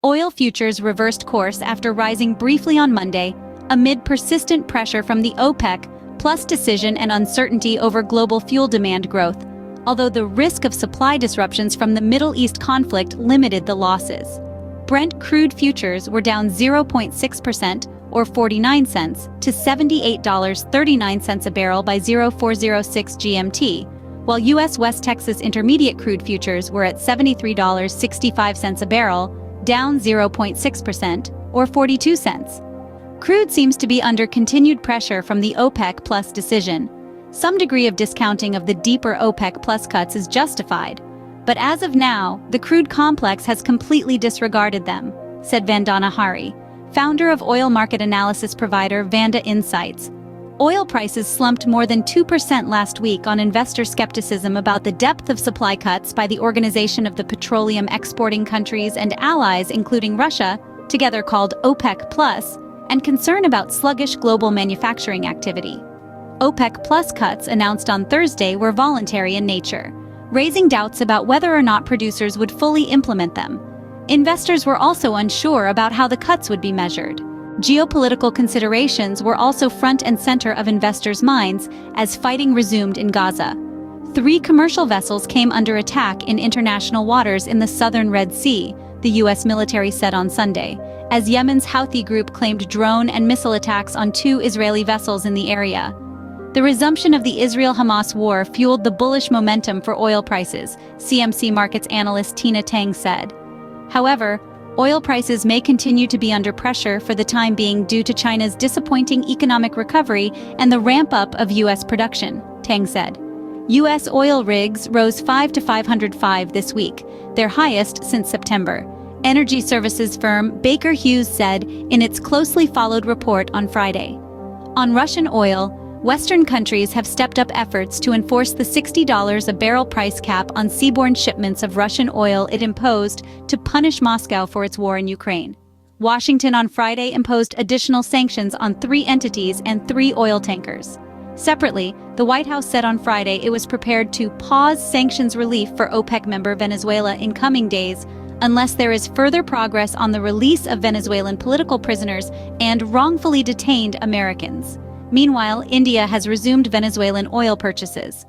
Oil futures reversed course after rising briefly on Monday, amid persistent pressure from the OPEC plus decision and uncertainty over global fuel demand growth, although the risk of supply disruptions from the Middle East conflict limited the losses. Brent crude futures were down 0.6%, or 49 cents, to $78.39 a barrel by 0406 GMT, while U.S. West Texas Intermediate crude futures were at $73.65 a barrel, down 0.6%, or 42 cents. Crude seems to be under continued pressure from the OPEC plus decision. Some degree of discounting of the deeper OPEC plus cuts is justified, but as of now, the crude complex has completely disregarded them, said Vandana Hari, founder of oil market analysis provider Vanda Insights. Oil prices slumped more than 2% last week on investor skepticism about the depth of supply cuts by the Organization of the Petroleum Exporting Countries and Allies, including Russia, together called OPEC+, and concern about sluggish global manufacturing activity. OPEC+ cuts announced on Thursday were voluntary in nature, raising doubts about whether or not producers would fully implement them. Investors were also unsure about how the cuts would be measured. Geopolitical considerations were also front and center of investors' minds as fighting resumed in Gaza. 3 commercial vessels came under attack in international waters in the southern Red Sea, the U.S. military said on Sunday, as Yemen's Houthi group claimed drone and missile attacks on 2 Israeli vessels in the area. The resumption of the Israel-Hamas war fueled the bullish momentum for oil prices, CMC Markets analyst Tina Tang said. However, oil prices may continue to be under pressure for the time being due to China's disappointing economic recovery and the ramp-up of U.S. production, Tang said. U.S. oil rigs rose 5 to 505 this week, their highest since September. Energy services firm Baker Hughes said in its closely followed report on Friday. On Russian oil, Western countries have stepped up efforts to enforce the $60 a barrel price cap on seaborne shipments of Russian oil it imposed to punish Moscow for its war in Ukraine. Washington on Friday imposed additional sanctions on 3 entities and 3 oil tankers. Separately, the White House said on Friday it was prepared to pause sanctions relief for OPEC member Venezuela in coming days unless there is further progress on the release of Venezuelan political prisoners and wrongfully detained Americans. Meanwhile, India has resumed Venezuelan oil purchases.